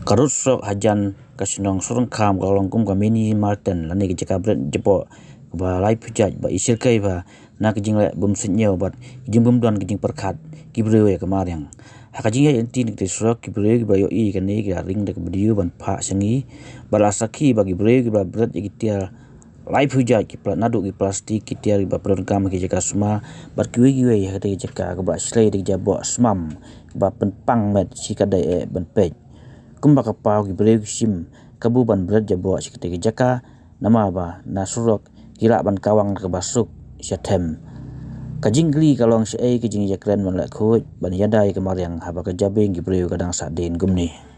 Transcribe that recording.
Karut Surok Hajan kasinong Sohrymgkham kalong kum kamini Marten lani ke jakabret jepo ba lai pujaj ba isir kai ba na kejing le bum senyo bat kejing bum duan kejing perkhat ki Briew ya ke Mariang hakajing ya enti ni Surok ki Briew ba yo I kani ki ring de Briew ban pha sengi balasaki bagi Briew ki ba bret ki tiar lai pujaj ki plat nadu ki plastik ki tiar ba prodon kam ki jaka sma bat kiwe ya ke jaka ke ba slay de jabo smam ba penpang met si kadai ban pej kumba kapau ki Briew sim kabu ban berat jabo sikete jaka nama ba na Surok kira ban kawang ke basuk syatem kajing gli kalong se kajing jakren ban la khoj ban yadai ke Mariang haba ke jabeng ki Briew kadang sadin gumni.